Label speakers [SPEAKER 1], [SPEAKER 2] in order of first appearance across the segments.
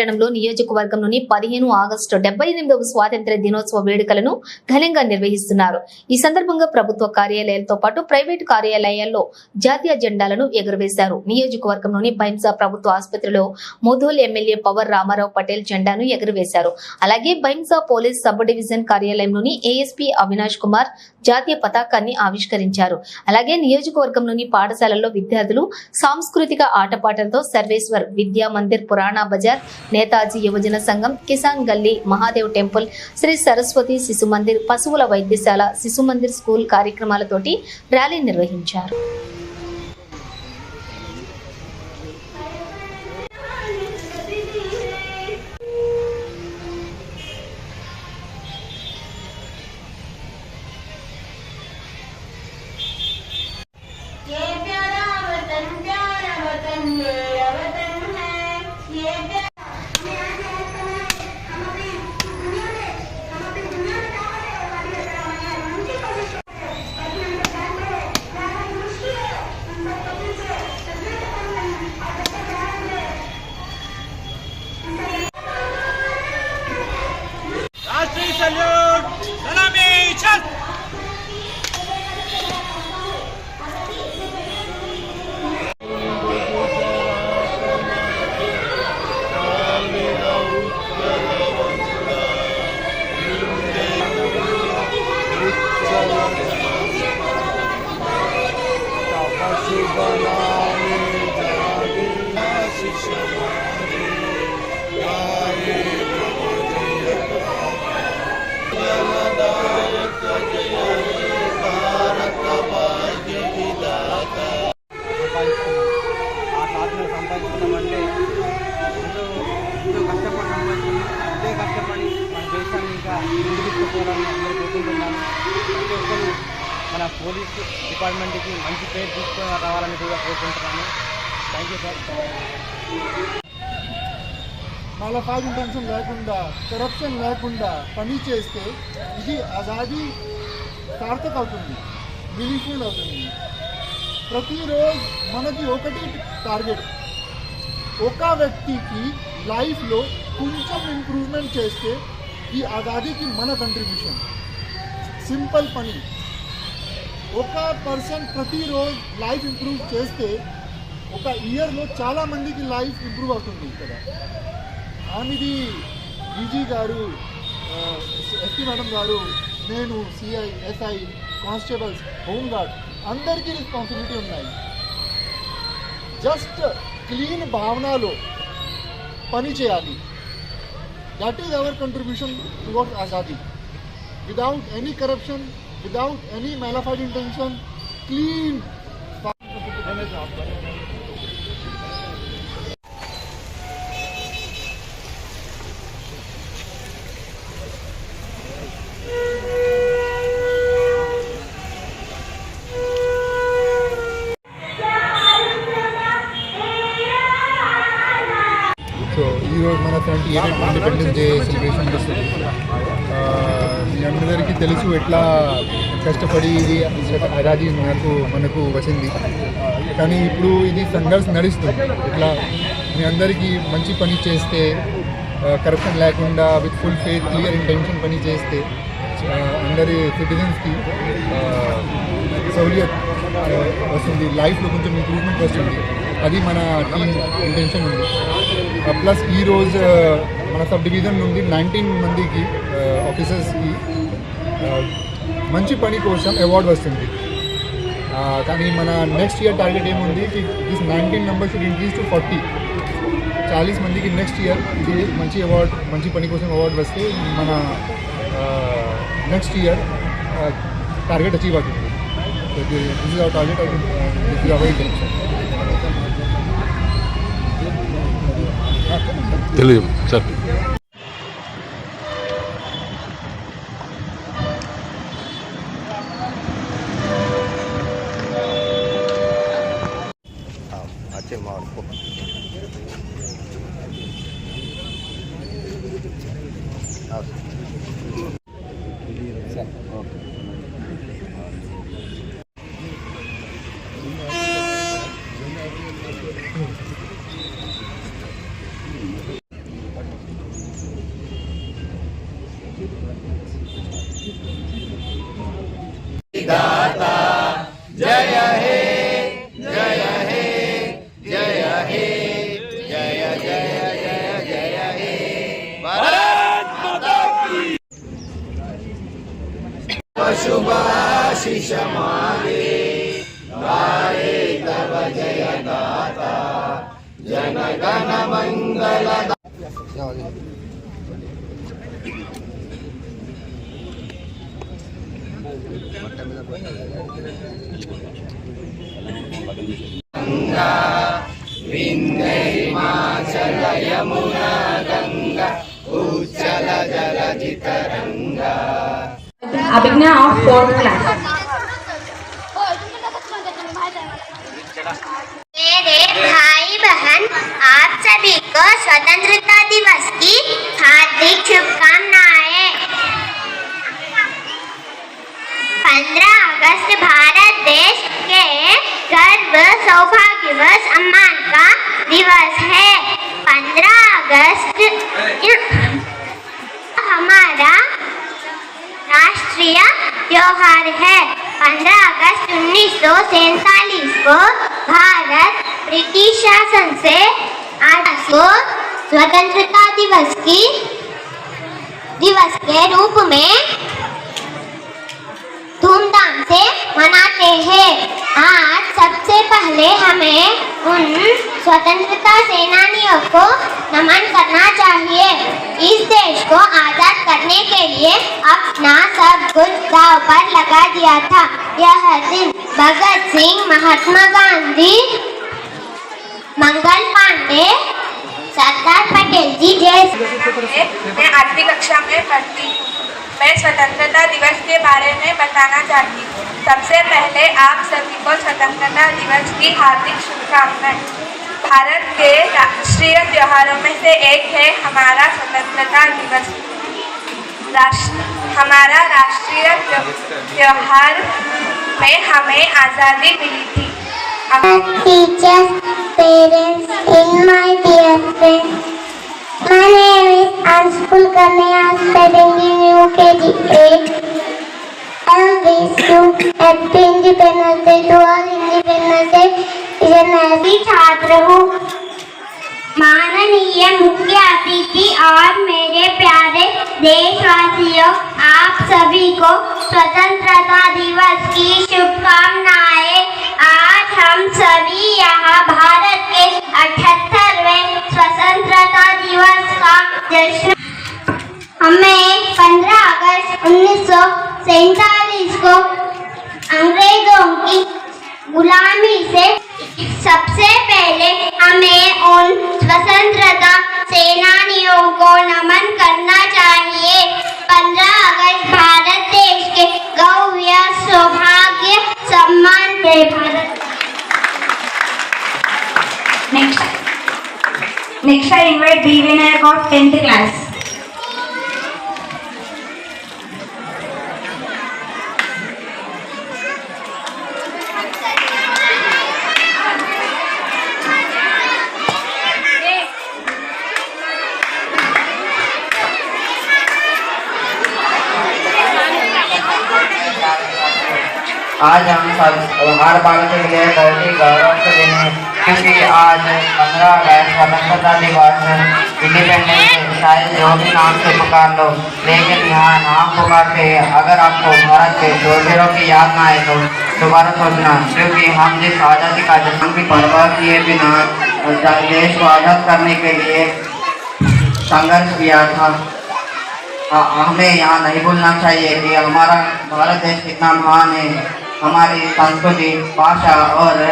[SPEAKER 1] పట్టణంలో నియోజకవర్గంలోని 15 ఆగస్టు 78వ స్వాతంత్ర్య దినోత్సవ వేడుకలను ఘనంగా నిర్వహిస్తున్నారు. ఈ సందర్భంగా ప్రభుత్వ కార్యాలయాలతో పాటు ప్రైవేటు కార్యాలయాల్లో జాతీయ జెండాలను ఎగురవేశారు. నియోజకవర్గంలోని బైంసా ప్రభుత్వ ఆసుపత్రిలో మోదోల్ ఎమ్మెల్యే పవర్ రామారావు పటేల్ జెండాను ఎగురవేశారు. అలాగే బైంసా పోలీస్ సబ్ డివిజన్ కార్యాలయంలోని ఏఎస్పీ అవినాష్ కుమార్ జాతీయ పతాకాన్ని ఆవిష్కరించారు. అలాగే నియోజకవర్గంలోని పాఠశాలల్లో విద్యార్థులు సాంస్కృతిక ఆటపాటలతో సర్వేశ్వర్ విద్యా మందిర్, పురాణా బజార్, నేతాజీ యువజన సంఘం, కిసాన్ గల్లీ, మహాదేవ్ టెంపుల్, శ్రీ సరస్వతి శిశు మందిర్, పశువుల వైద్యశాల, శిశు మందిర్ స్కూల్ కార్యక్రమాలతోటి ర్యాలీ నిర్వహించారు.
[SPEAKER 2] మన పోలీస్ డిపార్ట్మెంట్కి మంచి పేరు తీసుకొని రావాలని కూడా కోరుకుంటున్నాను. Thank you sir.
[SPEAKER 3] Malafide intention లేకుండా, కరప్షన్ లేకుండా పని చేస్తే ఇది ఆజాదీ సార్థక అవుతుంది, మీనింగ్ఫుల్ అవుతుంది. ప్రతిరోజు మనకి ఒకటి టార్గెట్, ఒక వ్యక్తికి లైఫ్లో కొంచెం ఇంప్రూవ్మెంట్ చేస్తే ఈ ఆజాదీకి మన కంట్రిబ్యూషన్. సింపుల్ పని, ఒక పర్సన్ ప్రతిరోజు లైఫ్ ఇంప్రూవ్ చేస్తే ఒక ఇయర్లో చాలామందికి లైఫ్ ఇంప్రూవ్ అవుతుంది. ఇక్కడ ఆమెది డీజీ గారు, ఎస్పీ మేడం గారు, నేను, సిఐ, ఎస్ఐ, కానిస్టేబుల్స్, హోంగార్డ్ అందరికీ రెస్పాన్సిబిలిటీ ఉన్నాయి. జస్ట్ క్లీన్ భావనలో పని చేయాలి. That is our contribution towards Azadi. Without any corruption, without any malafide intention, clean. So, మన 28th ఇండిపెండెన్స్ డే సెలబ్రేషన్ వస్తుంది. మీ అందరికీ తెలుసు ఎట్లా కష్టపడి ఇది ఆజాదీ మనకు వచ్చింది. కానీ ఇప్పుడు ఇది సంఘర్ష నడుస్తుంది. ఇట్లా మీ అందరికీ మంచి పని చేస్తే, కరప్షన్ లేకుండా with full faith, clear intention పని చేస్తే అందరి సిటిజన్స్కి సౌలియత్ వస్తుంది, లైఫ్లో కొంచెం ఇంప్రూవ్మెంట్ వస్తుంది. అది మన టీమ్ ఇంటెన్షన్ ఉంది. ప్లస్ ఈరోజు మన సబ్ డివిజన్ నుండి 19 మందికి ఆఫీసర్స్కి మంచి పని కోసం అవార్డు వస్తుంది. కానీ మన నెక్స్ట్ ఇయర్ టార్గెట్ ఏముంది, this 19 number should increase to 40 మందికి నెక్స్ట్ ఇయర్ ఇది మంచి అవార్డు, మంచి పని కోసం అవార్డు వస్తే మన నెక్స్ట్ ఇయర్ టార్గెట్ అచీవ్ అవుతుంది. This is our target. This is our intention.
[SPEAKER 4] తెలియదు sir. Abhigya of 4th class.
[SPEAKER 5] मेरे भाई बहन, आप सभी को स्वतंत्रता दिवस की हार्दिक शुभकामनाएं। 15 अगस्त भारत देश के गर्व, सौभाग्य व सम्मान का दिवस है। 15 अगस्त हमारा राष्ट्रीय त्योहार है। 15 अगस्त 1947 को भारत ब्रिटिश शासन से आजाद को स्वतंत्रता दिवस के रूप में धूमधाम से मनाते हैं। आज सबसे पहले हमें उन स्वतंत्रता सेनानियों को नमन करना चाहिए। इस देश को आजाद करने के लिए अपना सब कुछ दांव पर लगा दिया था। यह दिन भगत सिंह, महात्मा गांधी, मंगल पांडे, सरदार पटेल जी जैसे।
[SPEAKER 6] मैं 8वीं कक्षा में पढ़ती हूँ। मैं स्वतंत्रता दिवस के बारे में बताना चाहती हूँ। सबसे पहले आप सभी को स्वतंत्रता दिवस की हार्दिक शुभकामनाएं। भारत के राष्ट्रीय त्योहारों में से एक है हमारा स्वतंत्रता दिवस। हमारा राष्ट्रीय त्योहार में हमें आज़ादी मिली थी।
[SPEAKER 5] Teachers, parents, and my dear friends. My name is Anshul Kanaya, studying in UKG 8. I wish you happy Independence Day to all. Independence Day is an happy छात्र हूँ। माननीय मुख्य अतिथि और मेरे प्यारे देशवासियों, आप सभी को स्वतंत्रता दिवस की शुभकामनाएं। आज हम सभी यहाँ भारत के 78वें स्वतंत्रता दिवस का जश्न। हमें 15 अगस्त 1947 को अंग्रेजों की गुलामी से सबसे पहले हमें उन स्वतंत्रता सेनानियों को नमन करना चाहिए। 15 अगस्त भारत देश के गौरव, सौभाग्य, सम्मान के Bharat.
[SPEAKER 4] Next I invite B. Vinayak of 10th class.
[SPEAKER 7] आज हम सब हर बालक के लिए बहुत ही गौरव से दिन है, क्योंकि आज 15 अगस्त स्वतंत्रता दिवस इंडिपेंडेंस डे, शायद जो भी नाम से पुकार लो, लेकिन यहाँ नाम पुकारते अगर आपको भारत के शूरवीरों की याद ना आए तो दोबारा सोचना, क्योंकि हम जिस आज़ादी का जश्न की परवाह किए बिना देश को आज़ाद करने के लिए संघर्ष किया था। हमें यहाँ नहीं भूलना चाहिए कि हमारा भारत देश कितना महान है। हमारी संस्कृति, भाषा और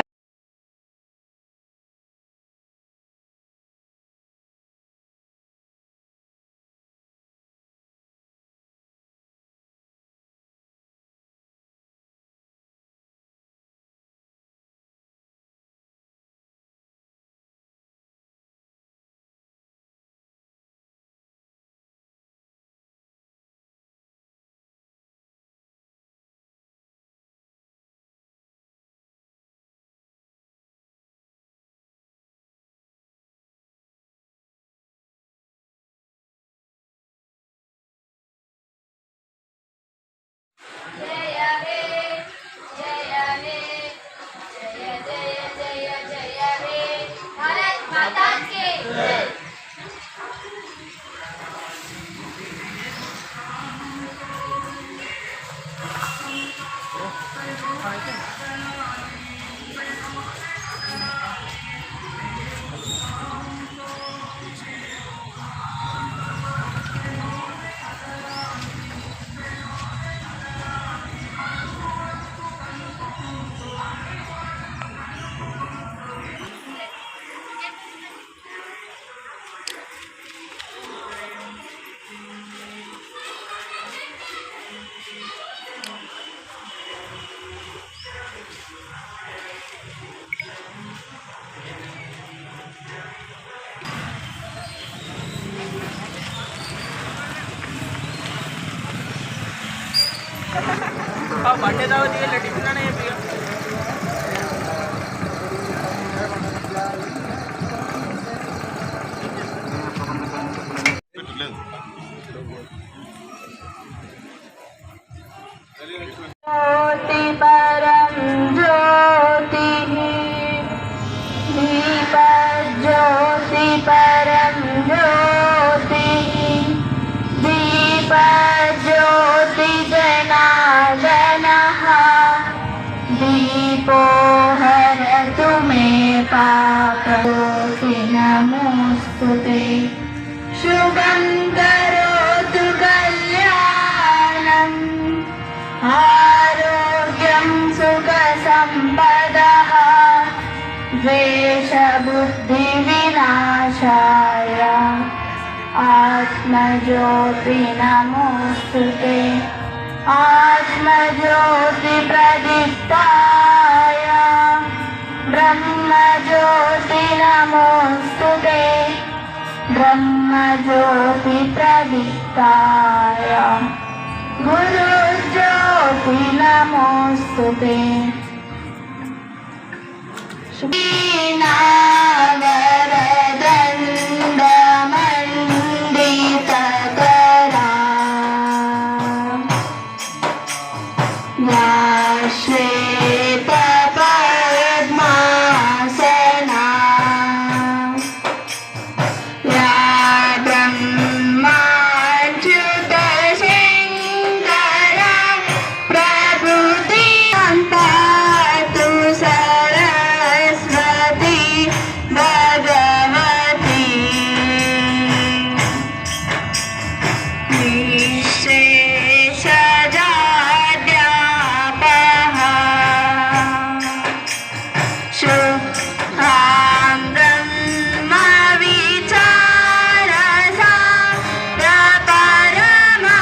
[SPEAKER 2] बर्थडे दावत ये टिफिन ना ये पिया
[SPEAKER 4] ज्योति परम ज्योति दीप ज्योति परम ज्योति दीप ज्योति जनार्दनः दीपो हरतु मे पापज्योति नमोस्तुते शुभं करोतु कल्याणम् आरोग्यं सुखसम्पदः द्वेषबुद्धिविनाशाय आत्मज्योति नमोस्तुते आत्मज्योतिप्रदीप्ताय ब्रह्मज्योति नमोस्तुते ब्रह्मज्योतिप्रदीप्ताय गुरुज्योति नमोस्तुते वीणावरदण्डमण्डितकरा श्वेतपद्मासना या ब्रह्माच्युतशङ्करा प्रभृतिं सरस्वती भगवती निःशेषजाड्यापः शुभां ब्रह्मविचारसा प्रपरमा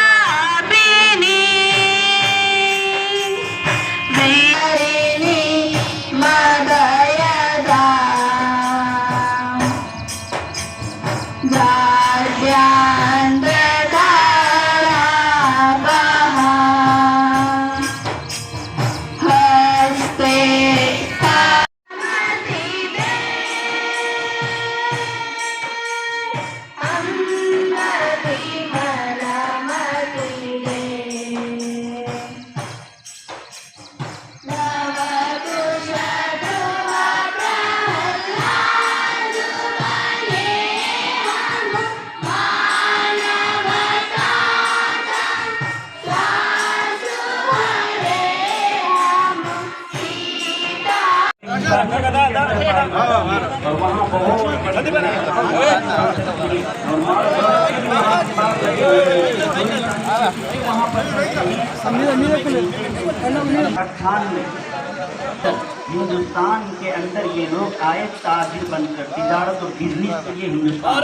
[SPEAKER 4] आद्यान्तर्गतव्यापिनी विहरिणी मदयदा जाड्यान्तर्गतापः हस्ते
[SPEAKER 8] हिंदुस्तान के अंदर ये लोग आए ताजिर बनकर तिजारत और बिजनेस के लिए हिंदुस्तान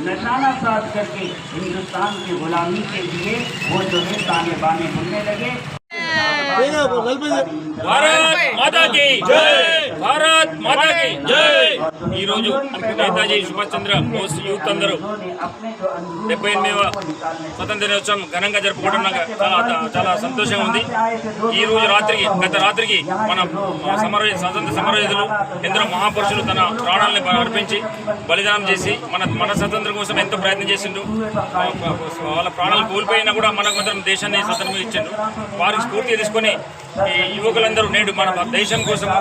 [SPEAKER 8] निशाना साध करके हिंदुस्तान की गुलामी के लिए वो जो है ताने बाने बुनने लगे।
[SPEAKER 2] भारत माता की जय भारत माता की जय ఈ రోజు నేతాజీ సుభాష్ చంద్ర బోస్ యూత్ అందరూ 78వ స్వతంత్ర దినోత్సవం ఘనంగా జరుపుకోవడం నాకు చాలా సంతోషంగా ఉంది. ఈ రోజు గత రాత్రికి మన స్వతంత్ర సమరయోధులు ఎందరో మహాపురుషులు తన ప్రాణాలను అర్పించి బలిదానం చేసి మన స్వతంత్రం కోసం ఎంతో ప్రయత్నం చేసిండు. వాళ్ళ ప్రాణాలు కోల్పోయినా కూడా మనకు మాత్రం దేశాన్ని స్వతంత్రం ఇచ్చిండు. వారికి స్ఫూర్తి తీసుకొని ఈ యువకులందరూ నేడు మన దేశం కోసము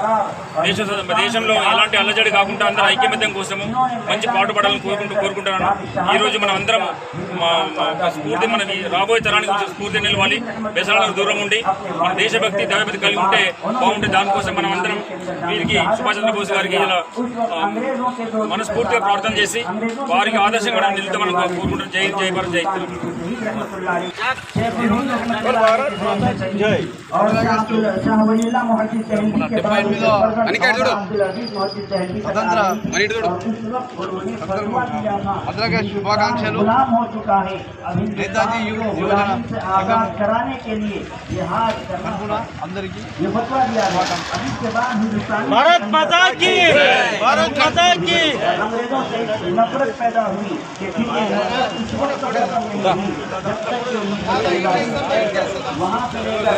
[SPEAKER 2] దేశంలో ఎలాంటి అల్లజడి కాకుండా అందరూ ఐక్యమత్యం కోసము మంచి పాటుపడాలని కోరుకుంటున్నాను. ఈ రోజు మనం అందరం స్ఫూర్తి మన రాబోయే తరానికి స్ఫూర్తి నిలవాలి. వ్యసనాలకు దూరం ఉండి మన దేశభక్తి దైవభక్తి కలిగి ఉంటే బాగుంటుంది. దానికోసం మనం అందరం వీరికి సుభాష్ చంద్రబోస్ గారికి ఇలా మనస్ఫూర్తిగా ప్రార్థన చేసి వారికి ఆదర్శంగా నిలుద్దామని కోరుకుంటున్నాం. జై జై భారత్ జై
[SPEAKER 9] స్వతంత్ర
[SPEAKER 8] అందరికీ శుభాకాంక్షలు. నేతాజీ యువజన సంఘం అందరికీ
[SPEAKER 9] भारत माता की, भारत माता की.
[SPEAKER 8] अंग्रेजों से नफरत पैदा हुई कि वहाँ से लेकर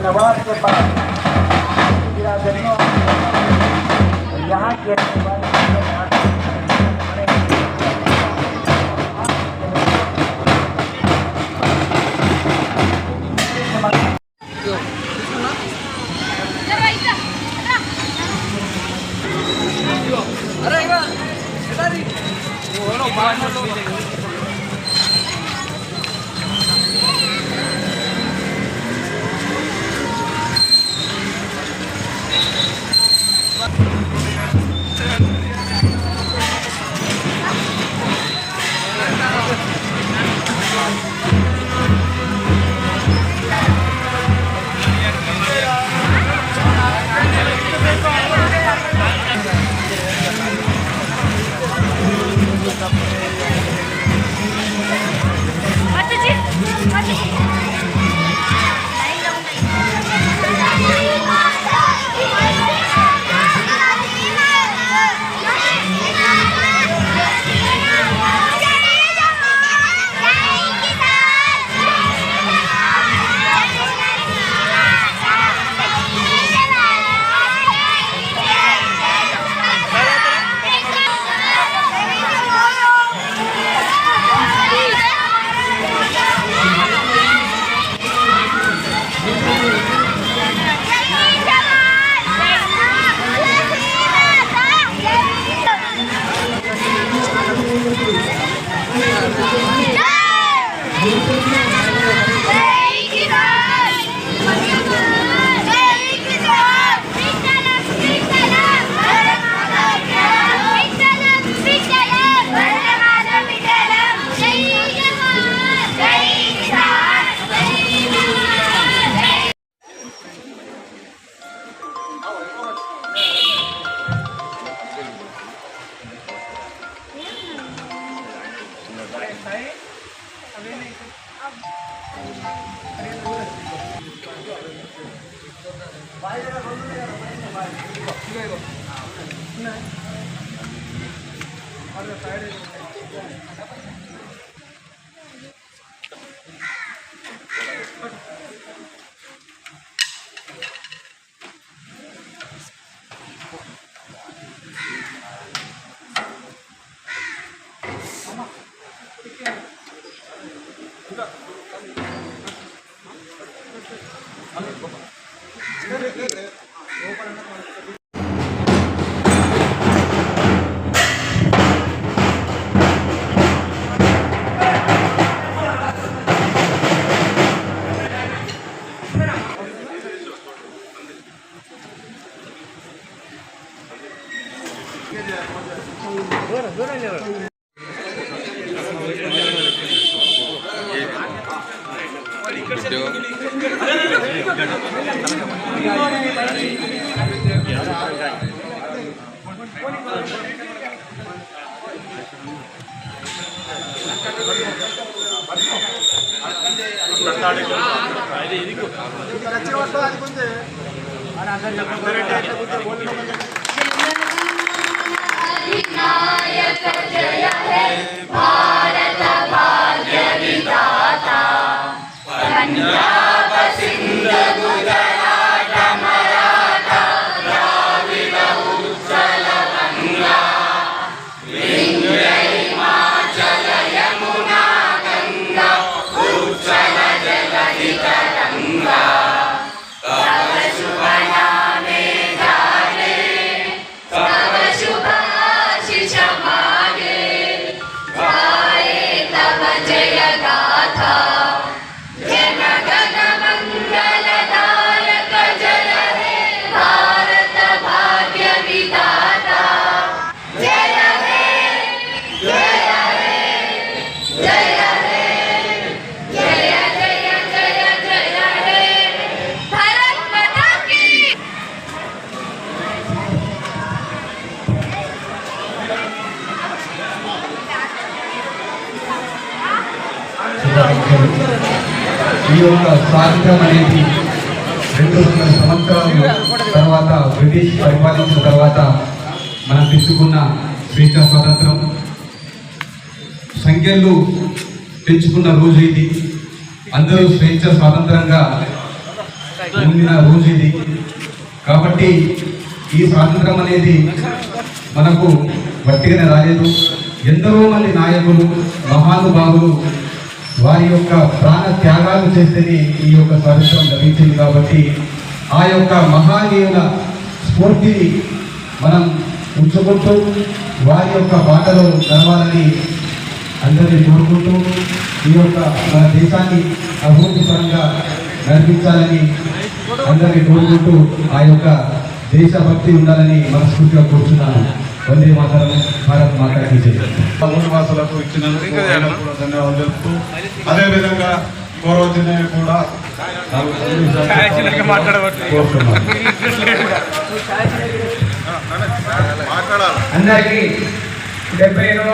[SPEAKER 8] नवाब के पास बिरादरियों यहाँ के
[SPEAKER 1] తెలంగాణ
[SPEAKER 4] अधिनायक जय हे भारत भाग्य विधाता पंजाब सिंध गुजरात मराठा द्राविड उत्कल गंगा विंध्य हिमाचल यमुना गंगा उज्ज्वल जलधि तरंगा तव शुभ नामे गाये तव शुभ आशीष मागे गाये तव जय गाथा जन गण मंगलदायक जय हे भारत भाग्य विधाता जय हे जय हे जय हे जय जय जय जय हे भारत माता की
[SPEAKER 10] ఈ యొక్క స్వాతంత్రం అనేది 200 సంవత్సరాల తర్వాత బ్రిటిష్ పరిపాలించిన తర్వాత మనం తీసుకున్న స్వేచ్ఛ స్వాతంత్రం సంఖ్యలు పెంచుకున్న రోజు ఇది. అందరూ స్వేచ్ఛ స్వాతంత్రంగా ఉండిన రోజు ఇది. కాబట్టి ఈ స్వాతంత్రం అనేది మనకు వట్టిగానే రాలేదు. ఎందరో మంది నాయకులు మహానుభావులు వారి యొక్క ప్రాణ త్యాగాలు చేస్తేనే ఈ యొక్క స్వాతంత్రం లభించింది. కాబట్టి ఆ యొక్క మహానీయుల స్ఫూర్తిని మనం ఉంచుకుంటూ వారి యొక్క బాటలో నడవాలని అందరినీ కోరుకుంటూ ఈ యొక్క మన దేశాన్ని అభివృద్ధి పరంగా నడిపించాలని అందరినీ కోరుకుంటూ ఆ యొక్క దేశభక్తి ఉండాలని మనస్ఫూర్తిగా కోరుతున్నాను. వందే మాతరం, భారత్ మాతాకి జై.
[SPEAKER 11] ఊరివాసులకు ఇచ్చినందుకు కూడా ధన్యవాదాలు తెలుపుతూ అదేవిధంగా గౌరవజనే కూడా
[SPEAKER 10] అందరికీ 78వ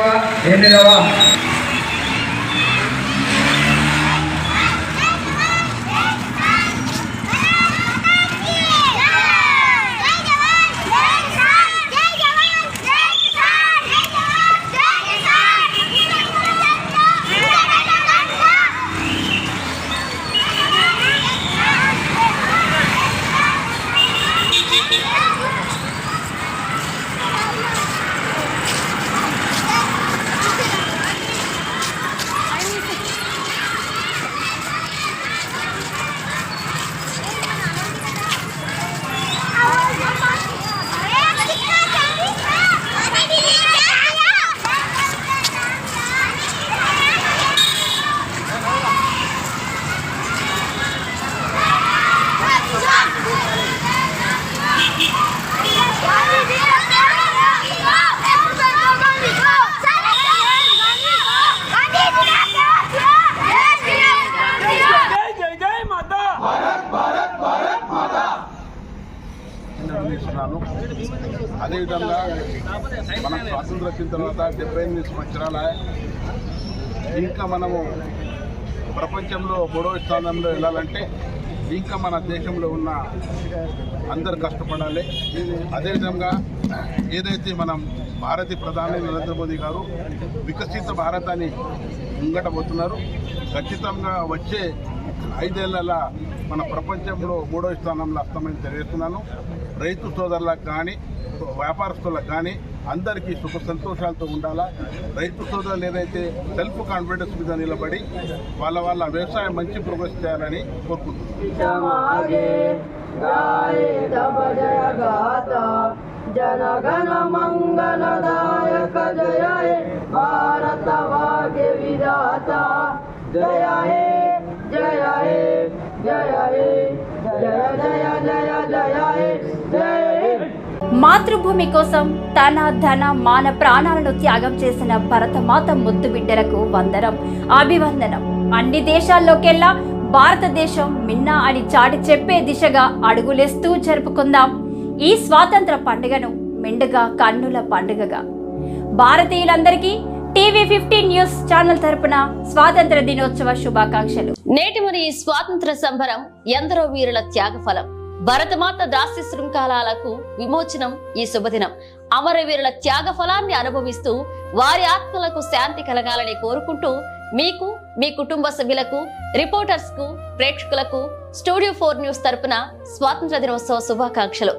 [SPEAKER 11] అదేవిధంగా మనం స్వాతంత్రం వచ్చిన తర్వాత 78 సంవత్సరాల ఇంకా మనము ప్రపంచంలో 3వ స్థానంలో వెళ్ళాలంటే ఇంకా మన దేశంలో ఉన్న అందరు కష్టపడాలి. అదేవిధంగా ఏదైతే మనం భారతీయ ప్రధాని నరేంద్ర మోదీ గారు వికసిత భారతాన్ని ముంగటబోతున్నారు. ఖచ్చితంగా వచ్చే 5 ఏళ్ళ మన ప్రపంచంలో 3వ స్థానంలో వస్తామని తెలియజేస్తున్నాను. రైతు సోదరులకు కానీ వ్యాపారస్తులకు కానీ అందరికీ సుఖ సంతోషాలతో ఉండాలా. రైతు సోదరులు ఏదైతే సెల్ఫ్ కాన్ఫిడెన్స్ మీద నిలబడి వాళ్ళ వ్యవసాయం మంచి ప్రోగ్రెస్ చేయాలని కోరుకుంటున్నాను.
[SPEAKER 4] जनगण मंगलदायक जय हे भारत भाग्य विधाता जय हे जय हे जय हे जय जय जय जय हे जय
[SPEAKER 12] మాతృభూమి కోసం తన ధన మాన ప్రాణాలను త్యాగం చేసిన భరతమాత ముద్దు బిడ్డలకు వందనం, అభివందనం. అన్ని దేశాల్లోకెల్లా భారతదేశం మిన్నా అని చాటి చెప్పే దిశగా అడుగులేస్తూ జరుపుకుందాం ఈ స్వాతంత్ర పండుగను మెండుగా కన్నుల పండుగగా. భారతీయులందరికీ TV15 న్యూస్ ఛానల్ తరపున స్వాతంత్ర దినోత్సవ శుభాకాంక్షలు.
[SPEAKER 1] నేటి మన ఈ స్వాతంత్ర సంబరం ఎందరో వీరుల త్యాగఫలం. భరతమాత దాస్య శృంఖలాలకు విమోచనం ఈ శుభదినం.
[SPEAKER 13] అమరవీరుల త్యాగ ఫలాన్ని అనుభవిస్తూ వారి ఆత్మలకు శాంతి కలగాలని కోరుకుంటూ మీకు, మీ కుటుంబ సభ్యులకు, రిపోర్టర్స్ కు, ప్రేక్షకులకు స్టూడియో 4 న్యూస్ తరపున స్వాతంత్ర దినోత్సవ శుభాకాంక్షలు.